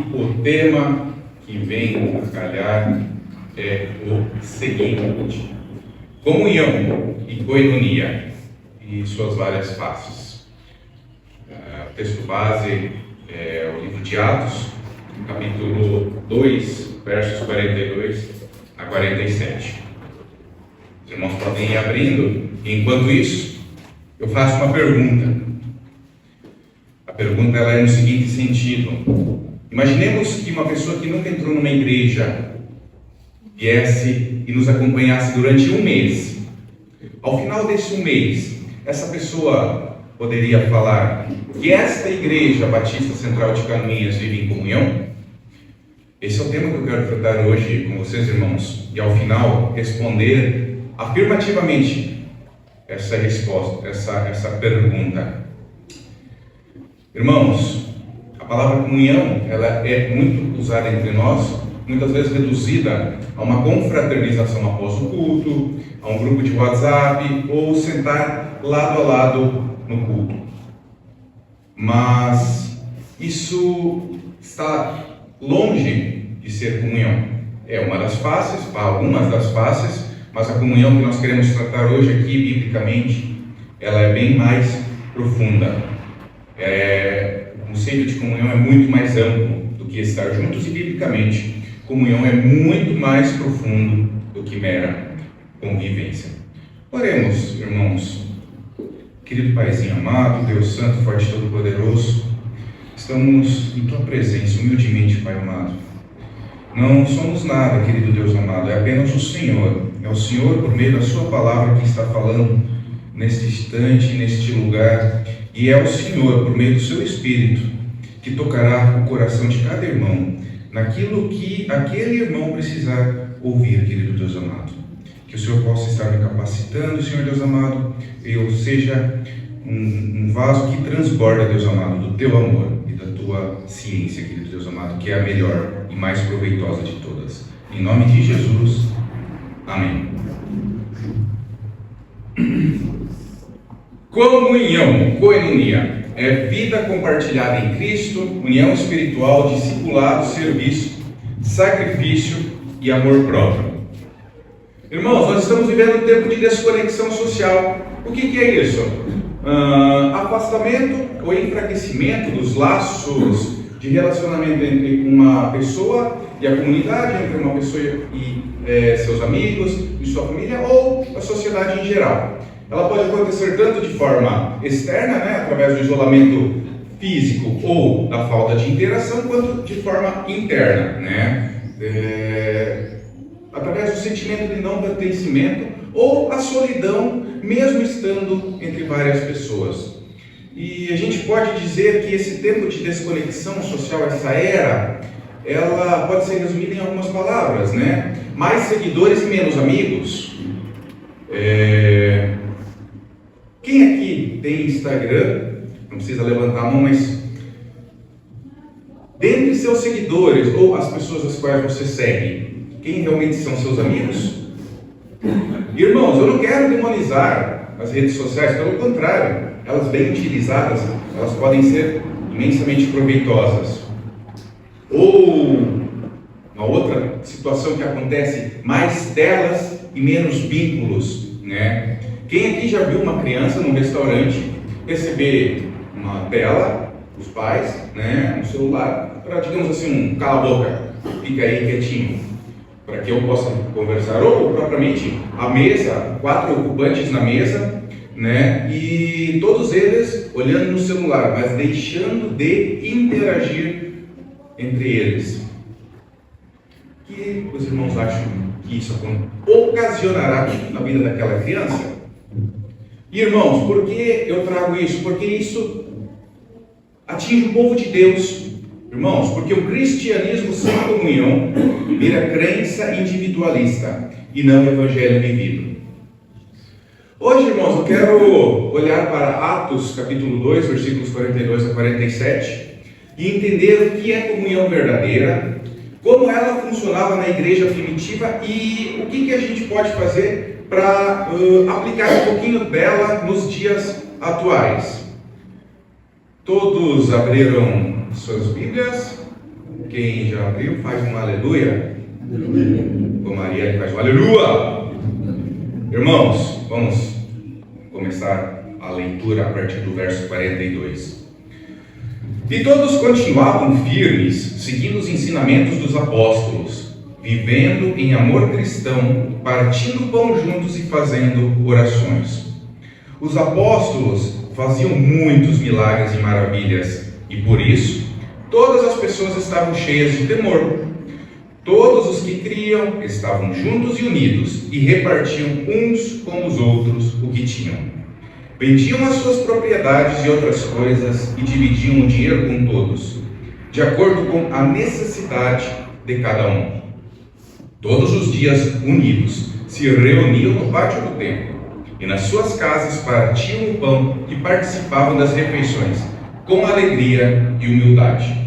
O tema que vem a calhar é o seguinte: comunhão e koinonia e suas várias faces. O texto base é o livro de Atos, capítulo 2, versos 42 a 47. Os irmãos podem ir abrindo, e enquanto isso, eu faço uma pergunta. A pergunta ela é no seguinte sentido: imaginemos que uma pessoa que nunca entrou numa igreja viesse e nos acompanhasse durante um mês. Ao final desse um mês, essa pessoa poderia falar que esta igreja Batista Central de Canoinhas vive em comunhão? Esse é o tema que eu quero tratar hoje com vocês, irmãos, e ao final responder afirmativamente essa resposta, essa pergunta. Irmãos, a palavra comunhão, ela é muito usada entre nós, muitas vezes reduzida a uma confraternização após o culto, a um grupo de WhatsApp ou sentar lado a lado no culto. Mas isso está longe de ser comunhão. É uma das faces, algumas das faces, mas a comunhão que nós queremos tratar hoje aqui, biblicamente, ela é bem mais profunda. O conceito de comunhão é muito mais amplo do que estar juntos, e biblicamente, comunhão é muito mais profundo do que mera convivência. Oremos, irmãos. Querido Paizinho amado, Deus Santo, Forte e Todo-Poderoso, estamos em Tua presença, humildemente, Pai amado. Não somos nada, querido Deus amado, é apenas o Senhor. É o Senhor, por meio da Sua palavra, que está falando neste instante, neste lugar. E é o Senhor, por meio do Seu Espírito, que tocará o coração de cada irmão, naquilo que aquele irmão precisar ouvir, querido Deus amado. Que o Senhor possa estar me capacitando, Senhor Deus amado, e eu seja um vaso que transborda, Deus amado, do Teu amor e da Tua ciência, querido Deus amado, que é a melhor e mais proveitosa de todas. Em nome de Jesus, amém. Comunhão, koinonia, é vida compartilhada em Cristo, união espiritual, discipulado, serviço, sacrifício e amor próprio. Irmãos, nós estamos vivendo um tempo de desconexão social. O que é isso? Afastamento ou enfraquecimento dos laços de relacionamento entre uma pessoa e a comunidade, entre uma pessoa e seus amigos e sua família, ou a sociedade em geral. Ela pode acontecer tanto de forma externa, através do isolamento físico ou da falta de interação, quanto de forma interna, através do sentimento de não pertencimento ou a solidão, mesmo estando entre várias pessoas. E a gente pode dizer que esse tempo de desconexão social, essa era, ela pode ser resumida em algumas palavras, mais seguidores e menos amigos. Quem aqui tem Instagram? Não precisa levantar a mão, mas dentre seus seguidores ou as pessoas às quais você segue, quem realmente são seus amigos? Irmãos, eu não quero demonizar as redes sociais, pelo contrário, elas bem utilizadas, elas podem ser imensamente proveitosas. Ou uma outra situação que acontece, mais telas e menos vínculos, Quem aqui já viu uma criança num restaurante receber uma tela dos pais, no celular, para, digamos assim, cala a boca, fica aí quietinho, para que eu possa conversar, ou propriamente a mesa, 4 ocupantes na mesa, e todos eles olhando no celular, mas deixando de interagir entre eles. O que os irmãos acham que isso ocasionará na vida daquela criança? Irmãos, por que eu trago isso? Porque isso atinge o povo de Deus. Irmãos, porque o cristianismo sem comunhão vira crença individualista e não evangelho vivido. Hoje, irmãos, eu quero olhar para Atos capítulo 2, versículos 42 a 47 e entender o que é comunhão verdadeira, como ela funcionava na igreja primitiva e o que a gente pode fazer para aplicar um pouquinho dela nos dias atuais. Todos abriram suas Bíblias? Quem já abriu, faz um aleluia. Com Maria faz um aleluia. Irmãos, vamos começar a leitura a partir do verso 42. E todos continuavam firmes, seguindo os ensinamentos dos apóstolos, vivendo em amor cristão, partindo pão juntos e fazendo orações. Os apóstolos faziam muitos milagres e maravilhas, e por isso todas as pessoas estavam cheias de temor. Todos os que criam estavam juntos e unidos, e repartiam uns com os outros o que tinham. Vendiam as suas propriedades e outras coisas, e dividiam o dinheiro com todos, de acordo com a necessidade de cada um. Todos os dias, unidos, se reuniam no pátio do templo, e nas suas casas partiam o pão e participavam das refeições, com alegria e humildade.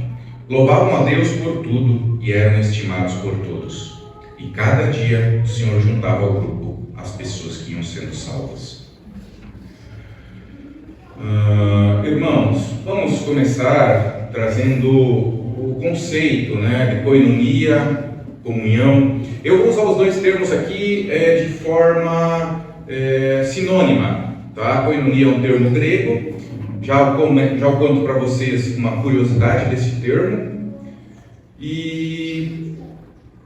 Louvavam a Deus por tudo e eram estimados por todos. E cada dia o Senhor juntava ao grupo as pessoas que iam sendo salvas. Irmãos, vamos começar trazendo o conceito, de koinonia, comunhão. Eu vou usar os dois termos aqui de forma sinônima, tá? Koinonia é um termo grego. Já conto para vocês uma curiosidade desse termo. E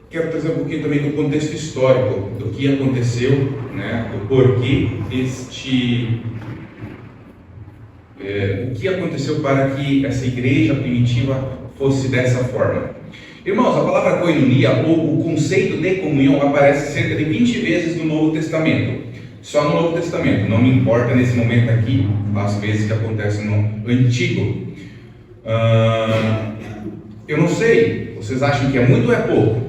quero trazer um pouquinho também do contexto histórico, do que aconteceu, do porquê o que aconteceu para que essa igreja primitiva fosse dessa forma. Irmãos, a palavra koinonia, ou o conceito de comunhão, aparece cerca de 20 vezes no Novo Testamento. Só no Novo Testamento, não me importa nesse momento aqui as vezes que acontecem no Antigo. Eu não sei, vocês acham que é muito ou é pouco?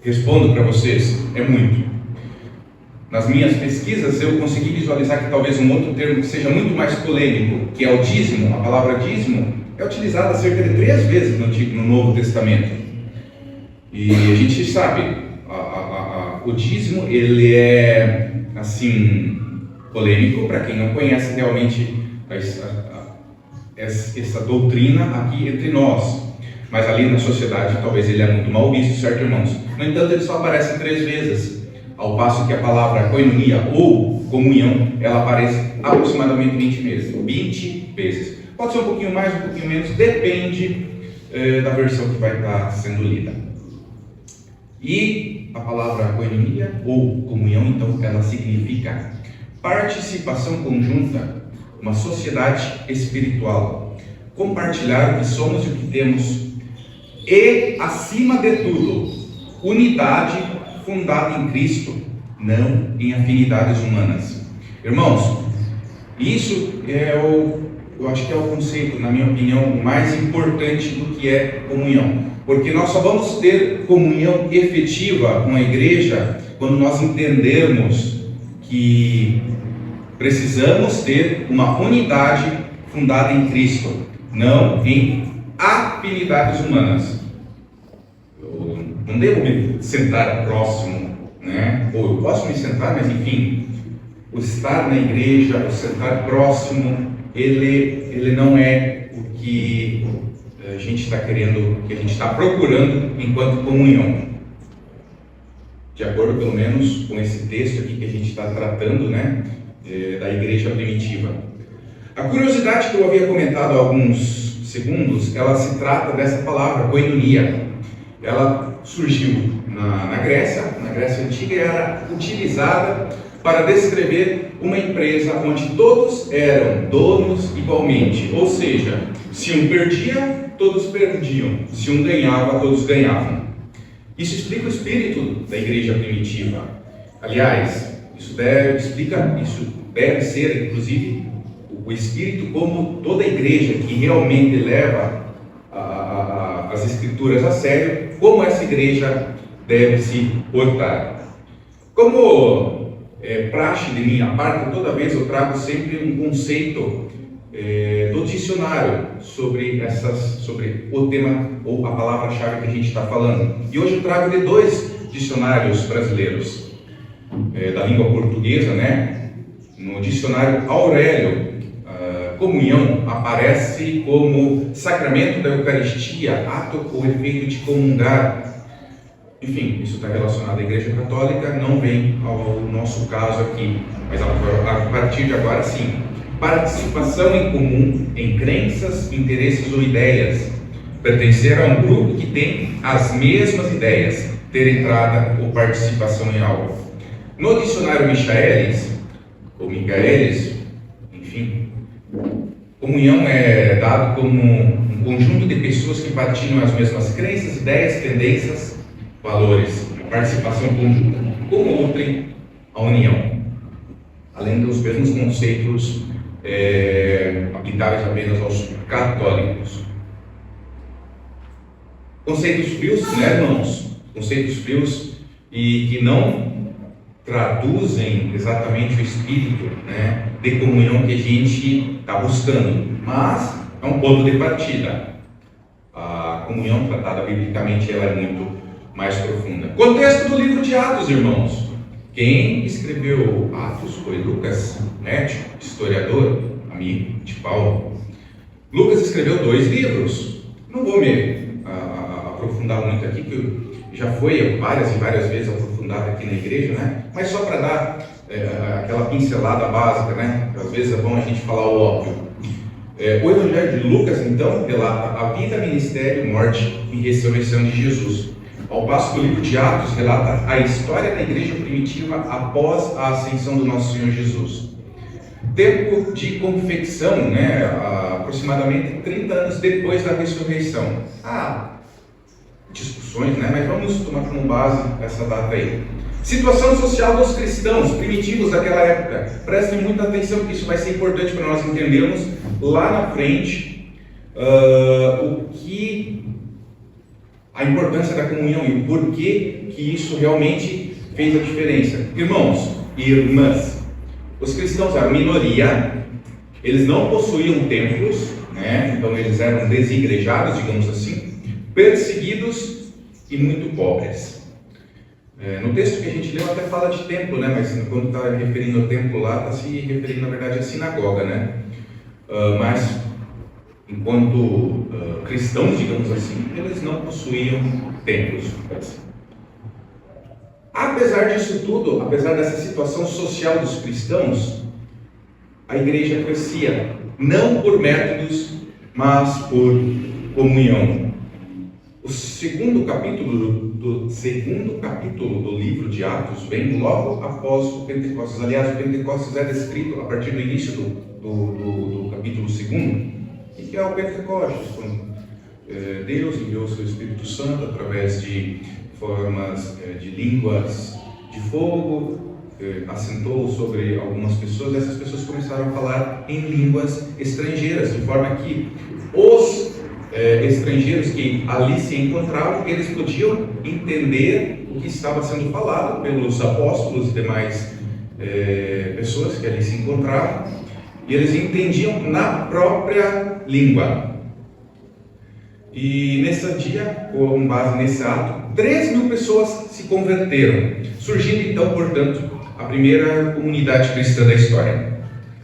Respondo para vocês, é muito. Nas minhas pesquisas eu consegui visualizar que talvez um outro termo que seja muito mais polêmico, que é o dízimo. A palavra dízimo é utilizada cerca de 3 vezes no Novo Testamento. E a gente sabe, o dízimo ele é assim polêmico para quem não conhece realmente essa doutrina aqui entre nós. Mas ali na sociedade talvez ele é muito mal visto, certo, irmãos? No entanto, ele só aparece 3 vezes. Ao passo que a palavra koinonia ou comunhão, ela aparece aproximadamente 20 vezes. Pode ser um pouquinho mais, um pouquinho menos, depende da versão que vai estar sendo lida. E a palavra koinonia ou comunhão, então, ela significa participação conjunta, uma sociedade espiritual, compartilhar o que somos e o que temos, e, acima de tudo, unidade fundada em Cristo, não em afinidades humanas. Irmãos, isso eu acho que é o conceito, na minha opinião, mais importante do que é comunhão. Porque nós só vamos ter comunhão efetiva com a igreja quando nós entendermos que precisamos ter uma unidade fundada em Cristo, não em afinidades humanas. Eu não devo me sentar próximo, ou eu posso me sentar, mas enfim, o estar na igreja, o sentar próximo, ele não é o que a gente está querendo, o que a gente está procurando enquanto comunhão. De acordo, pelo menos, com esse texto aqui que a gente está tratando, da igreja primitiva. A curiosidade que eu havia comentado há alguns segundos, ela se trata dessa palavra, koinonia. Ela surgiu na Grécia Antiga e era utilizada para descrever uma empresa onde todos eram donos igualmente. Ou seja, se um perdia, todos perdiam. Se um ganhava, todos ganhavam. Isso explica o espírito da igreja primitiva. Aliás, isso deve ser, inclusive, o espírito como toda igreja que realmente leva as escrituras a sério, como essa igreja deve se portar. Como praxe de minha parte, toda vez eu trago sempre um conceito do dicionário sobre o tema ou a palavra-chave que a gente está falando. E hoje eu trago de 2 dicionários brasileiros da língua portuguesa, no dicionário Aurélio, comunhão aparece como sacramento da Eucaristia, ato ou efeito de comungar. Enfim, isso está relacionado à Igreja Católica, não vem ao nosso caso aqui, mas a partir de agora sim. Participação em comum em crenças, interesses ou ideias. Pertencer a um grupo que tem as mesmas ideias, ter entrada ou participação em algo. No dicionário Michaelis, ou Michaelis, enfim, comunhão é dado como um conjunto de pessoas que partilham as mesmas crenças, ideias, tendências, valores, participação conjunta. Como outrem, a união, além dos mesmos conceitos aplicáveis apenas aos católicos. Conceitos frios, né, irmãos? Conceitos frios e que não traduzem exatamente o espírito, né, de comunhão que a gente está buscando, mas é um ponto de partida. A comunhão tratada biblicamente ela é muito mais profunda. Contexto do livro de Atos, irmãos. Quem escreveu Atos foi Lucas, médico, historiador, amigo de Paulo. Lucas escreveu 2 livros. Não vou me aprofundar muito aqui, que já foi várias e várias vezes aprofundado aqui na igreja, né? Mas só para dar aquela pincelada básica, né? Às vezes é bom a gente falar o óbvio. O Evangelho de Lucas, então, relata a vida, ministério, morte e ressurreição de Jesus. Ao passo que o livro de Atos relata a história da igreja primitiva após a ascensão do nosso Senhor Jesus. Tempo de confecção, né? Aproximadamente 30 anos depois da ressurreição. Discussões, né? Mas vamos tomar como base essa data aí. Situação social dos cristãos primitivos daquela época. Prestem muita atenção, que isso vai ser importante para nós entendermos lá na frente a importância da comunhão e o porquê que isso realmente fez a diferença. Irmãos e irmãs, os cristãos eram minoria, eles não possuíam templos, né? Então eles eram desigrejados, digamos assim, perseguidos e muito pobres. No texto que a gente leu até fala de templo, né? Mas quando está referindo ao templo lá, está se referindo na verdade à sinagoga, né? Mas enquanto cristãos, digamos assim, eles não possuíam templos. Apesar disso tudo, apesar dessa situação social dos cristãos, a igreja crescia, não por métodos, mas por comunhão. O segundo capítulo do livro de Atos vem logo após o Pentecostes. Aliás, o Pentecostes é descrito a partir do início do capítulo 2, que é o Pentecostes, quando Deus enviou o seu Espírito Santo através de formas de línguas de fogo, assentou sobre algumas pessoas, e essas pessoas começaram a falar em línguas estrangeiras, de forma que os estrangeiros que ali se encontravam, eles podiam entender o que estava sendo falado pelos apóstolos e demais pessoas que ali se encontravam, e eles entendiam na própria língua. E nesse dia, com base nesse ato, 3.000 pessoas se converteram, surgindo então, portanto, a primeira comunidade cristã da história.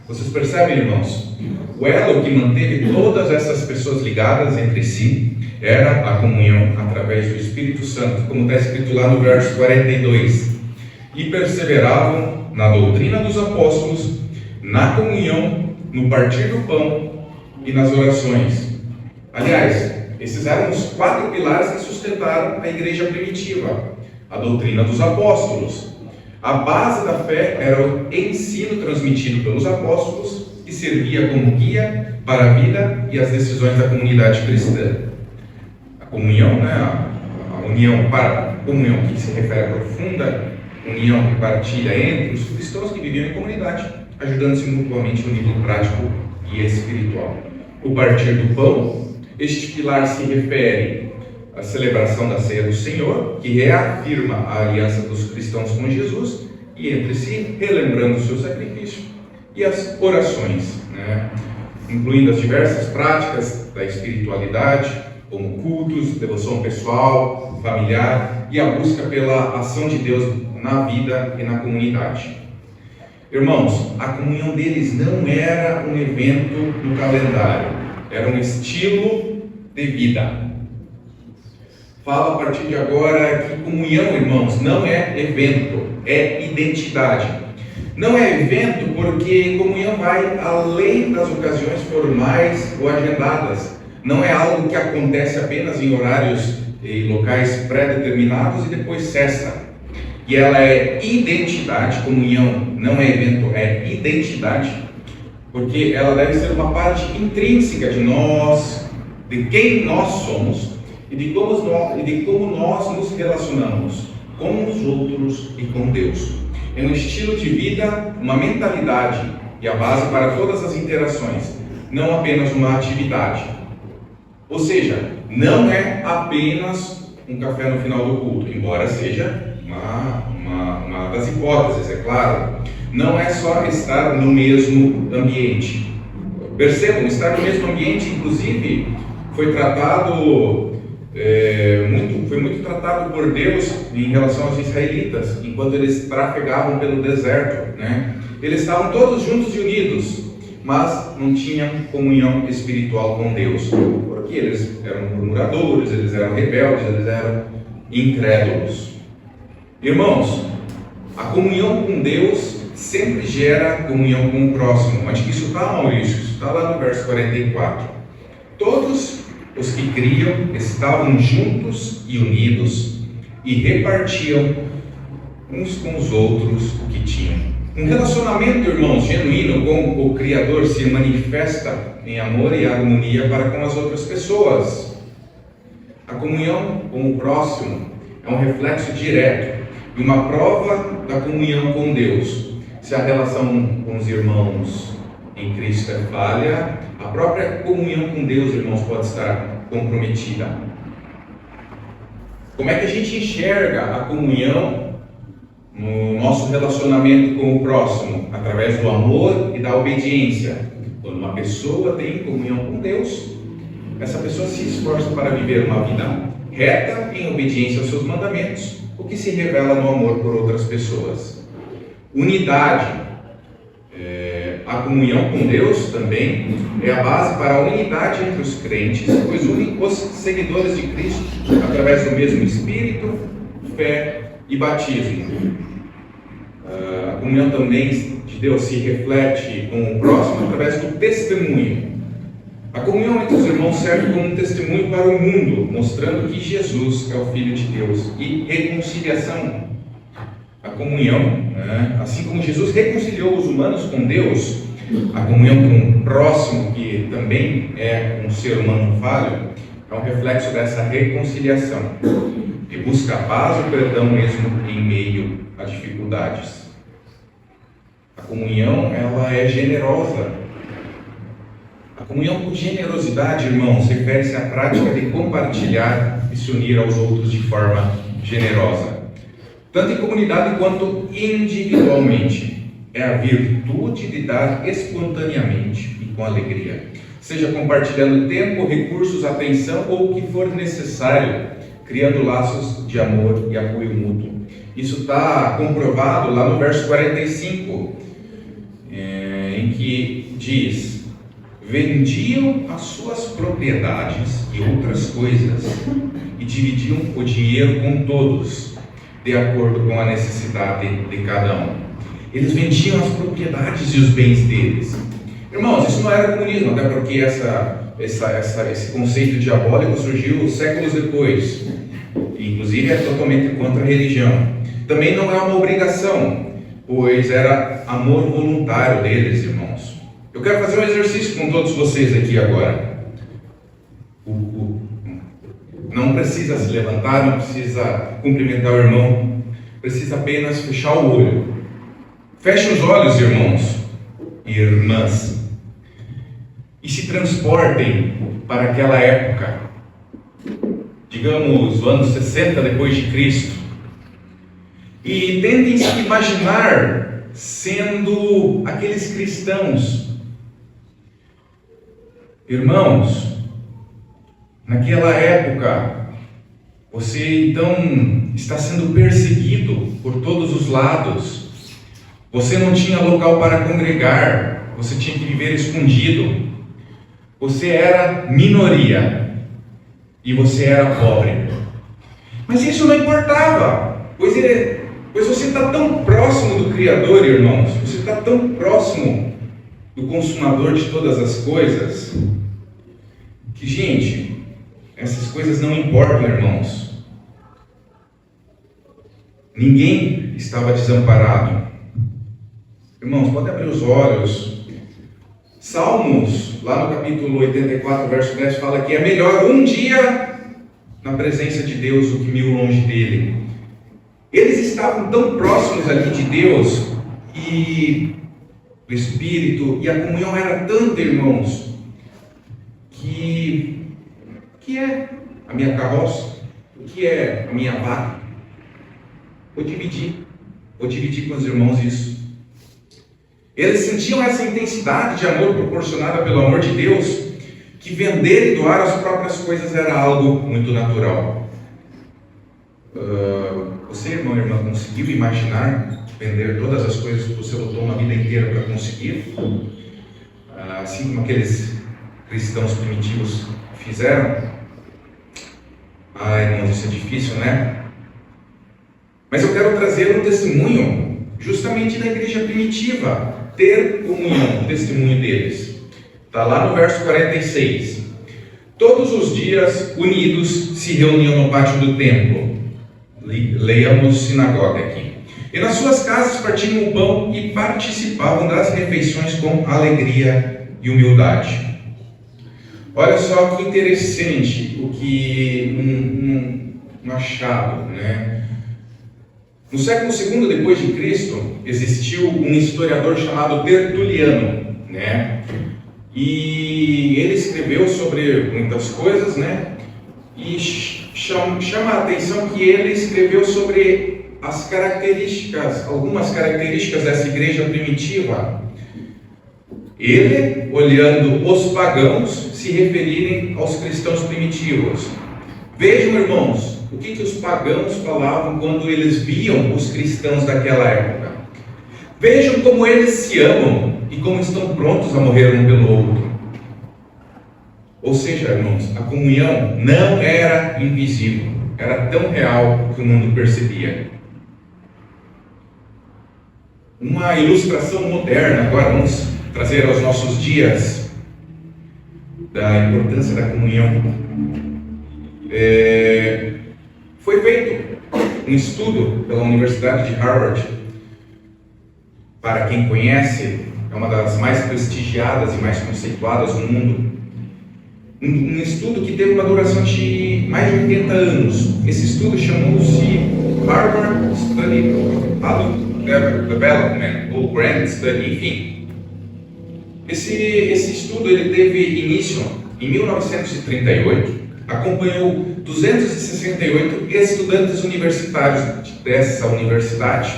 Vocês percebem, irmãos? O elo que manteve todas essas pessoas ligadas entre si era a comunhão através do Espírito Santo, como está escrito lá no verso 42. E perseveravam na doutrina dos apóstolos, na comunhão, no partir do pão e nas orações. Aliás, esses eram os 4 pilares que sustentaram a igreja primitiva. A doutrina dos apóstolos. A base da fé era o ensino transmitido pelos apóstolos, que servia como guia para a vida e as decisões da comunidade cristã. A comunhão, né? A união para comunhão, que se refere à profunda união que partilha entre os cristãos que viviam em comunidade, ajudando-se mutuamente no nível prático e espiritual. O partir do pão, este pilar se refere à celebração da ceia do Senhor, que reafirma a aliança dos cristãos com Jesus e entre si, relembrando o seu sacrifício, e as orações, né? Incluindo as diversas práticas da espiritualidade, como cultos, devoção pessoal, familiar e a busca pela ação de Deus na vida e na comunidade. Irmãos, a comunhão deles não era um evento no calendário, era um estilo de vida. Fala a partir de agora que comunhão, irmãos, não é evento, é identidade. Não é evento porque comunhão vai além das ocasiões formais ou agendadas. Não é algo que acontece apenas em horários e locais pré-determinados e depois cessa. E ela é identidade, comunhão não é evento, é identidade, porque ela deve ser uma parte intrínseca de nós, de quem nós somos e de como nós nos relacionamos com os outros e com Deus. É um estilo de vida, uma mentalidade e a base para todas as interações, não apenas uma atividade. Ou seja, não é apenas um café no final do culto, embora seja uma das hipóteses, é claro. Não é só estar no mesmo ambiente. Percebam, estar no mesmo ambiente, inclusive, foi muito tratado por Deus em relação aos israelitas, enquanto eles trafegavam pelo deserto, né? Eles estavam todos juntos e unidos, mas não tinham comunhão espiritual com Deus, porque eles eram murmuradores, eles eram rebeldes, eles eram incrédulos. Irmãos, a comunhão com Deus sempre gera comunhão com o próximo. Onde que isso está, Maurício? Isso está lá no verso 44. Todos os que criam estavam juntos e unidos e repartiam uns com os outros o que tinham. Um relacionamento, irmãos, genuíno com o Criador se manifesta em amor e harmonia para com as outras pessoas. A comunhão com o próximo é um reflexo direto e uma prova da comunhão com Deus. Se a relação com os irmãos em Cristo é falha, a própria comunhão com Deus, irmãos, pode estar comprometida. Como é que a gente enxerga a comunhão no nosso relacionamento com o próximo? Através do amor e da obediência. Quando uma pessoa tem comunhão com Deus, essa pessoa se esforça para viver uma vida reta em obediência aos seus mandamentos, o que se revela no amor por outras pessoas. Unidade. A comunhão com Deus também é a base para a unidade entre os crentes, pois unem os seguidores de Cristo através do mesmo Espírito, fé e batismo. A comunhão também de Deus se reflete com o próximo através do testemunho. A comunhão entre os irmãos serve como um testemunho para o mundo, mostrando que Jesus é o Filho de Deus. E reconciliação. A comunhão, assim como Jesus reconciliou os humanos com Deus, a comunhão com o próximo, que também é um ser humano falho, é um reflexo dessa reconciliação, que busca a paz e o perdão mesmo em meio a dificuldades. A comunhão, ela é generosa. A comunhão com generosidade, irmãos, refere-se à prática de compartilhar e se unir aos outros de forma generosa, tanto em comunidade quanto individualmente. É a virtude de dar espontaneamente e com alegria, seja compartilhando tempo, recursos, atenção ou o que for necessário, criando laços de amor e apoio mútuo. Isso está comprovado lá no verso 45, em que diz: vendiam as suas propriedades e outras coisas e dividiam o dinheiro com todos, de acordo com a necessidade de cada um. Eles vendiam as propriedades e os bens deles. Irmãos, isso não era comunismo, até porque esse conceito diabólico surgiu séculos depois. Inclusive é totalmente contra a religião. Também não é uma obrigação, pois era amor voluntário deles, irmãos. Eu quero fazer um exercício com todos vocês aqui agora. Não precisa se levantar, não precisa cumprimentar o irmão, precisa apenas fechar o olho. Feche os olhos, irmãos e irmãs, e se transportem para aquela época, digamos, os anos 60 depois de Cristo, e tentem se imaginar sendo aqueles cristãos. Irmãos, naquela época, você então está sendo perseguido por todos os lados. Você não tinha local para congregar, você tinha que viver escondido. Você era minoria e você era pobre. Mas isso não importava, pois você está tão próximo do Criador, irmãos, você está tão próximo do consumador de todas as coisas, que, gente, essas coisas não importam, irmãos. Ninguém estava desamparado. Irmãos, pode abrir os olhos. Salmos, lá no capítulo 84, verso 10, fala que é melhor um dia na presença de Deus do que 1000 longe dele. Eles estavam tão próximos ali de Deus e do Espírito, e a comunhão era tanta, irmãos, que é a minha carroça, o que é a minha vaca. Vou dividir com os irmãos isso. Eles sentiam essa intensidade de amor proporcionada pelo amor de Deus, que vender e doar as próprias coisas era algo muito natural. Você, irmão e irmã, conseguiu imaginar vender todas as coisas que você lutou uma vida inteira para conseguir? Assim como aqueles cristãos primitivos fizeram? Irmãos, isso é difícil, né? Mas eu quero trazer um testemunho justamente da igreja primitiva, ter comunhão, o testemunho deles. Está lá no verso 46. Todos os dias, unidos, se reuniam no pátio do templo. Leiamos sinagoga aqui. E nas suas casas partiam o pão e participavam das refeições com alegria e humildade. Olha só que interessante o que um achado, né? No século II depois de Cristo, existiu um historiador chamado Tertuliano, né? E ele escreveu sobre muitas coisas, né? E chama a atenção que ele escreveu sobre as características, algumas características dessa igreja primitiva. Ele, olhando os pagãos, se referirem aos cristãos primitivos. Vejam, irmãos, o que os pagãos falavam quando eles viam os cristãos daquela época. Vejam como eles se amam e como estão prontos a morrer um pelo outro. Ou seja, irmãos, a comunhão não era invisível, era tão real que o mundo percebia. Uma ilustração moderna, agora vamos trazer aos nossos dias, da importância da comunhão. Foi feito um estudo pela Universidade de Harvard. Para quem conhece, é uma das mais prestigiadas e mais conceituadas no mundo. Um estudo que teve uma duração de mais de 80 anos. Esse estudo chamou-se Harvard Study Adult Development, ou Grant Study, enfim. Esse estudo ele teve início em 1938, acompanhou 268 estudantes universitários dessa universidade,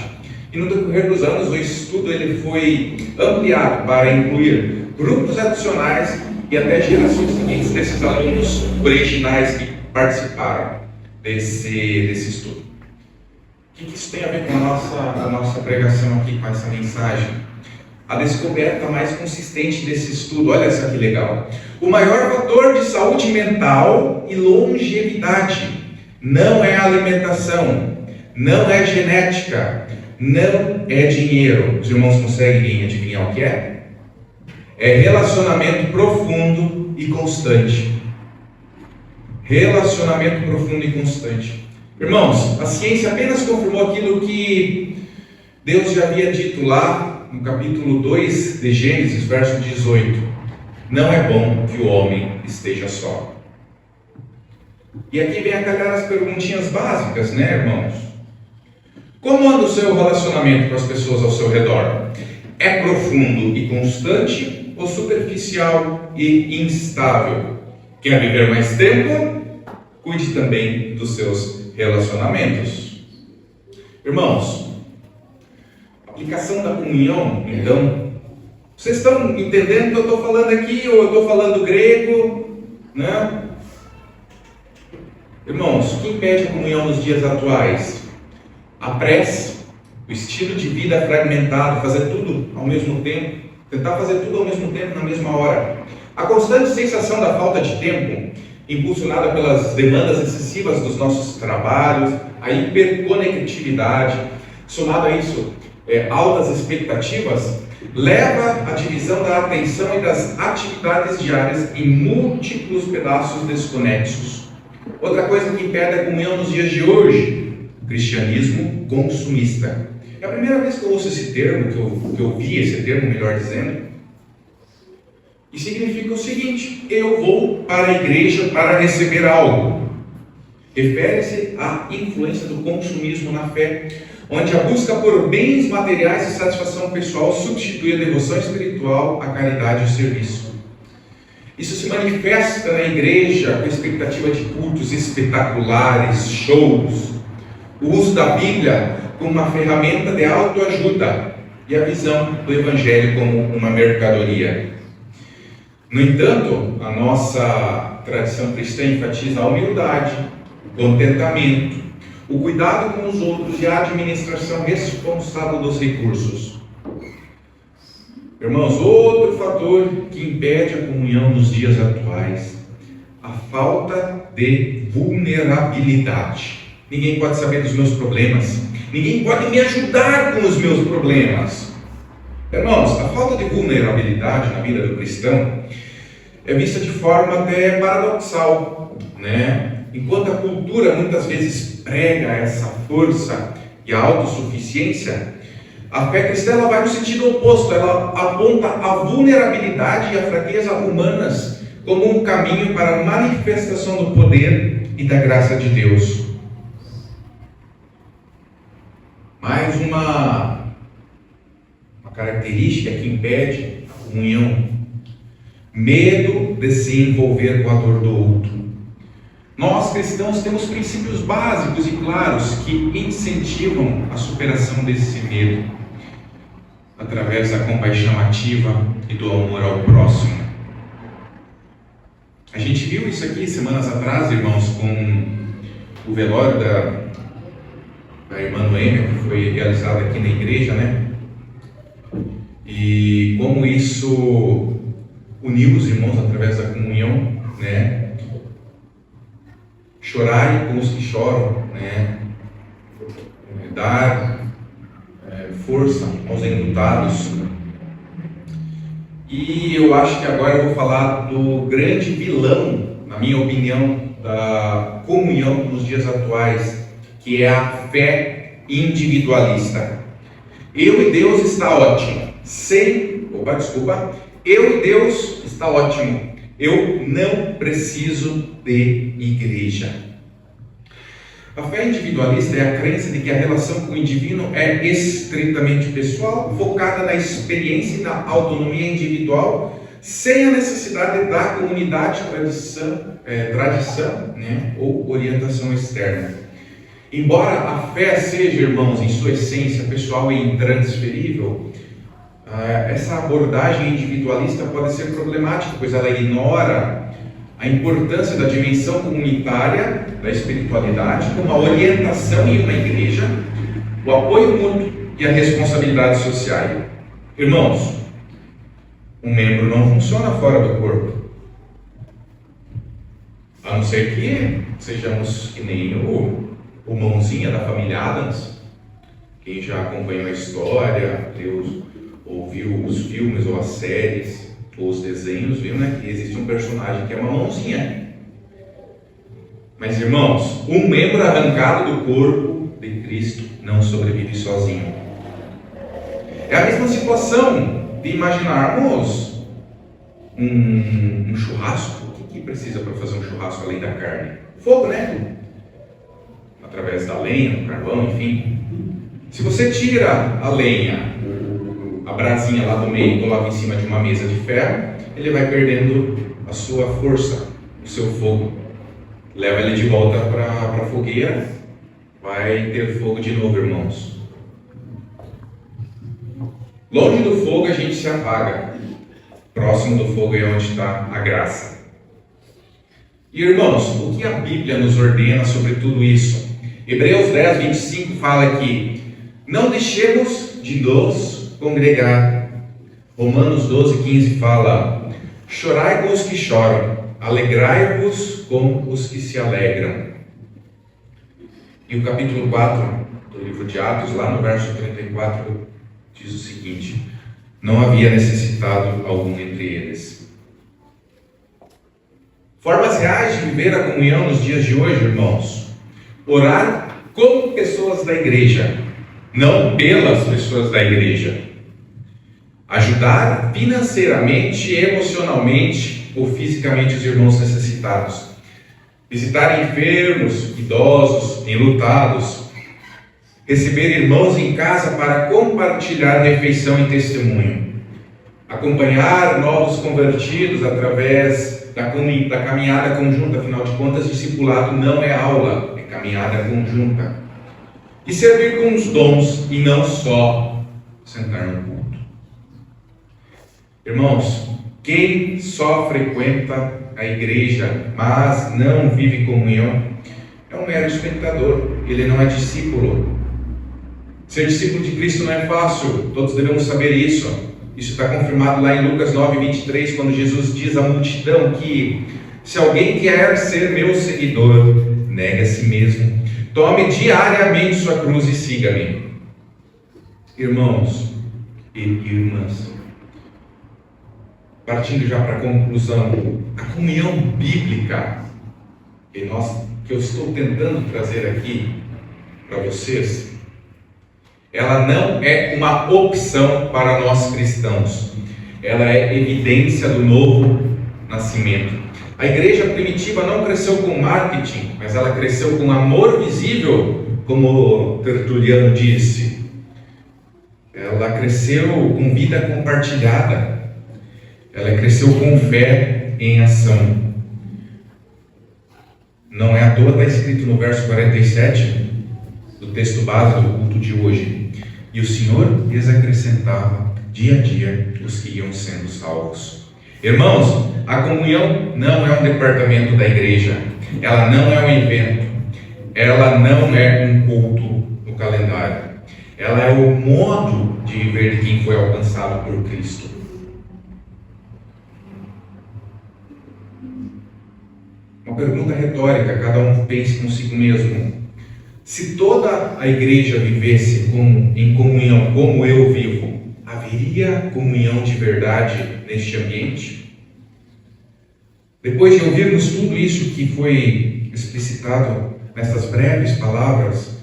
e no decorrer dos anos o estudo ele foi ampliado para incluir grupos adicionais e até gerações seguintes desses alunos originais que participaram desse estudo. O que isso tem a ver com a nossa pregação aqui, com essa mensagem? A descoberta mais consistente desse estudo, olha só que legal. O maior fator de saúde mental e longevidade não é a alimentação, não é genética, não é dinheiro. Os irmãos conseguem adivinhar o que é? É relacionamento profundo e constante. Relacionamento profundo e constante. Irmãos, a ciência apenas confirmou aquilo que Deus já havia dito lá no capítulo 2 de Gênesis, verso 18. Não é bom que o homem esteja só. E aqui vem a calhar as perguntinhas básicas, né, irmãos? Como anda o seu relacionamento com as pessoas ao seu redor? É profundo e constante ou superficial e instável? Quer viver mais tempo? Cuide também dos seus relacionamentos. Irmãos, a aplicação da comunhão, então, vocês estão entendendo o que eu estou falando aqui, ou eu estou falando grego, né? Irmãos, o que impede a comunhão nos dias atuais? A pressa, O estilo de vida fragmentado, fazer tudo ao mesmo tempo, tentar fazer tudo ao mesmo tempo, na mesma hora. A constante sensação da falta de tempo, impulsionada pelas demandas excessivas dos nossos trabalhos, a hiperconectividade, somado a isso, altas expectativas, leva à divisão da atenção e das atividades diárias em múltiplos pedaços desconexos. Outra coisa que impede a comunhão nos dias de hoje, o cristianismo consumista. É a primeira vez que eu ouço esse termo, que eu vi esse termo, melhor dizendo, e significa o seguinte: eu vou para a igreja para receber algo. Refere-se à influência do consumismo na fé, onde a busca por bens materiais e satisfação pessoal substitui a devoção espiritual, a caridade e o serviço. Isso se manifesta na igreja com a expectativa de cultos espetaculares, shows, o uso da Bíblia como uma ferramenta de autoajuda e a visão do Evangelho como uma mercadoria. No entanto, a nossa tradição cristã enfatiza a humildade, o contentamento, o cuidado com os outros e a administração responsável dos recursos. Irmãos, outro fator que impede a comunhão nos dias atuais, a falta de vulnerabilidade. Ninguém pode saber dos meus problemas, ninguém pode me ajudar com os meus problemas. Irmãos, a falta de vulnerabilidade na vida do cristão é vista de forma até paradoxal, né? Enquanto a cultura muitas vezes prega essa força e a autossuficiência, a fé cristã ela vai no sentido oposto. Ela aponta a vulnerabilidade e a fraqueza humanas como um caminho para a manifestação do poder e da graça de Deus. Mais uma característica que impede a comunhão: medo de se envolver com a dor do outro. Nós cristãos temos princípios básicos e claros que incentivam a superação desse medo, através da compaixão ativa e do amor ao próximo. A gente viu isso aqui semanas atrás, irmãos, com o velório da irmã Noêmia, que foi realizado aqui na igreja, né? E como isso uniu os irmãos através da comunhão, né? Chorarem com os que choram, né? Dar força aos enlutados. E eu acho que agora eu vou falar do grande vilão, na minha opinião, da comunhão nos dias atuais, que é a fé individualista. Eu e Deus está ótimo. Eu e Deus está ótimo. Eu não preciso de igreja. A fé individualista é a crença de que a relação com o divino é estritamente pessoal, focada na experiência e na autonomia individual, sem a necessidade da comunidade, tradição, né, ou orientação externa. Embora a fé seja, irmãos, em sua essência pessoal e intransferível, essa abordagem individualista pode ser problemática, pois ela ignora a importância da dimensão comunitária da espiritualidade, como a orientação em uma igreja, o apoio mútuo e a responsabilidade social. Irmãos, um membro não funciona fora do corpo, a não ser que sejamos que nem o mãozinha da família Addams. Quem já acompanhou a história, ouviu os filmes ou as séries ou os desenhos, viu, né, que existe um personagem que é uma mãozinha. Mas, irmãos, um membro arrancado do corpo de Cristo não sobrevive sozinho. É a mesma situação de imaginarmos um churrasco. O que precisa para fazer um churrasco além da carne? Fogo, né? Através da lenha, do carvão, enfim. Se você tira a lenha, a brasinha lá do meio, e coloca em cima de uma mesa de ferro, ele vai perdendo a sua força, o seu fogo. Leva ele de volta para a fogueira, vai ter fogo de novo, irmãos. Longe do fogo a gente se apaga. Próximo do fogo é onde está a graça. E, irmãos, o que a Bíblia nos ordena sobre tudo isso? Hebreus 10, 25 fala que Não deixemos de nos congregar. Romanos 12:15 fala: chorai com os que choram, alegrai-vos com os que se alegram. E o capítulo 4 do livro de Atos, lá no verso 34, diz o seguinte: não havia necessitado algum entre eles. Formas reais de viver a comunhão nos dias de hoje, irmãos: orar com pessoas da igreja, não pelas pessoas da igreja. Ajudar financeiramente, emocionalmente ou fisicamente os irmãos necessitados. Visitar enfermos, idosos, enlutados. Receber irmãos em casa para compartilhar refeição e testemunho. Acompanhar novos convertidos através da caminhada conjunta. Afinal de contas, discipulado não é aula, é caminhada conjunta. E servir com os dons e não só sentar no culto. Irmãos, quem só frequenta a igreja, mas não vive comunhão, é um mero espectador, ele não é discípulo. Ser discípulo de Cristo não é fácil, todos devemos saber isso. Isso está confirmado lá em Lucas 9:23, quando Jesus diz à multidão que se alguém quer ser meu seguidor, negue a si mesmo, tome diariamente sua cruz e siga-me. Irmãos e irmãs, partindo já para a conclusão, a comunhão bíblica que eu estou tentando trazer aqui para vocês, ela não é uma opção para nós cristãos, ela é evidência do novo nascimento. A igreja primitiva não cresceu com marketing, mas ela cresceu com amor visível, como Tertuliano disse. Ela cresceu com vida compartilhada. Ela cresceu com fé em ação. Não é à toa, está escrito no verso 47 do texto base do culto de hoje: e o Senhor lhes acrescentava dia a dia os que iam sendo salvos. Irmãos, a comunhão não é um departamento da igreja, ela não é um evento, ela não é um culto no calendário, ela é o modo de viver de quem foi alcançado por Cristo. Uma pergunta retórica, cada um pense consigo mesmo: se toda a igreja vivesse em comunhão como eu vivo, haveria comunhão de verdade neste ambiente? Depois de ouvirmos tudo isso que foi explicitado nessas breves palavras,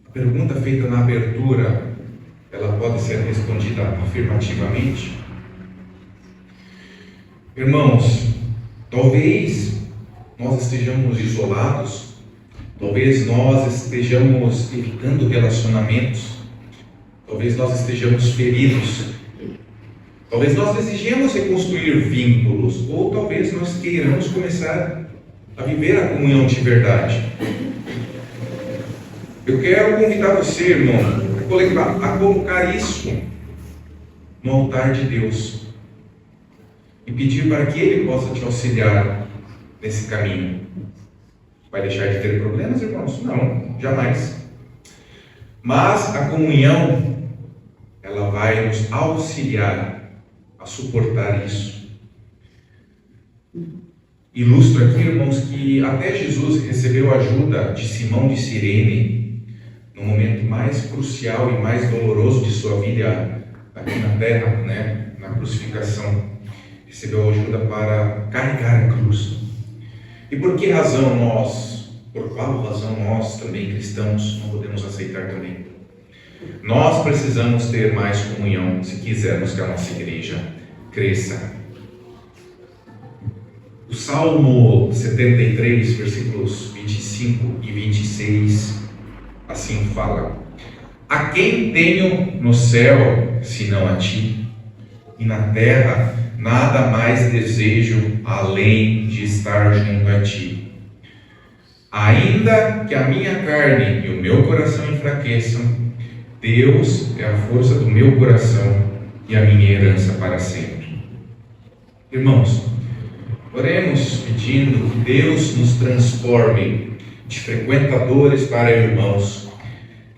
a pergunta feita na abertura, ela pode ser respondida afirmativamente? Irmãos, talvez nós estejamos isolados, talvez nós estejamos evitando relacionamentos, talvez nós estejamos feridos, talvez nós desejemos reconstruir vínculos, ou talvez nós queiramos começar a viver a comunhão de verdade. Eu quero convidar você, irmão, a colocar isso no altar de Deus e pedir para que Ele possa te auxiliar nesse caminho. Vai deixar de ter problemas, irmãos? Não, jamais. Mas a comunhão, ela vai nos auxiliar a suportar isso. Ilustro aqui, irmãos, que até Jesus recebeu a ajuda de Simão de Cirene no momento mais crucial e mais doloroso de sua vida aqui na terra, na crucificação. Recebeu ajuda para carregar a cruz. E por qual razão nós também cristãos não podemos aceitar também? Nós precisamos ter mais comunhão se quisermos que a nossa igreja cresça. O Salmo 73, versículos 25 e 26, assim fala: a quem tenho no céu, senão a ti, e na terra nada mais desejo além de estar junto a ti. Ainda que a minha carne e o meu coração enfraqueçam, Deus é a força do meu coração e a minha herança para sempre. Irmãos, oremos pedindo que Deus nos transforme de frequentadores para irmãos,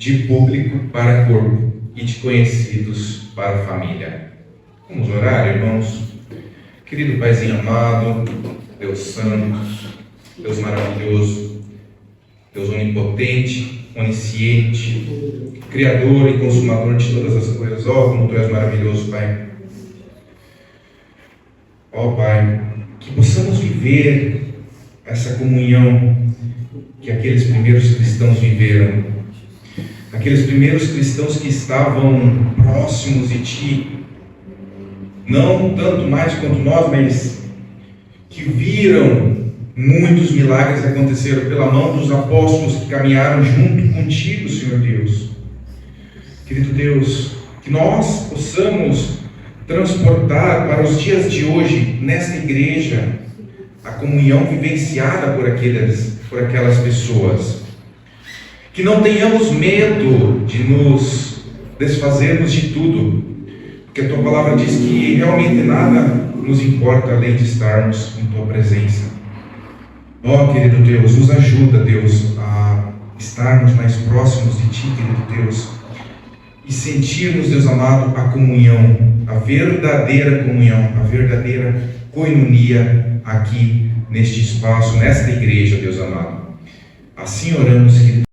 de público para corpo e de conhecidos para família. Vamos orar, irmãos? Querido Paizinho amado, Deus santo, Deus maravilhoso, Deus onipotente, onisciente, Criador e consumador de todas as coisas. Ó, como Tu és maravilhoso, Pai. Ó, Pai, que possamos viver essa comunhão que aqueles primeiros cristãos viveram. Aqueles primeiros cristãos que estavam próximos de Ti, não tanto mais quanto nós, mas que viram muitos milagres acontecerem pela mão dos apóstolos que caminharam junto contigo, Senhor Deus. Querido Deus, que nós possamos transportar para os dias de hoje, nesta igreja, a comunhão vivenciada por aquelas pessoas. Que não tenhamos medo de nos desfazermos de tudo, porque a Tua palavra diz que realmente nada nos importa além de estarmos em Tua presença. Ó, querido Deus, nos ajuda, Deus, a estarmos mais próximos de Ti, querido Deus, e sentirmos, Deus amado, a comunhão, a verdadeira comunhão, a verdadeira coinonia aqui neste espaço, nesta igreja, Deus amado. Assim oramos, querido.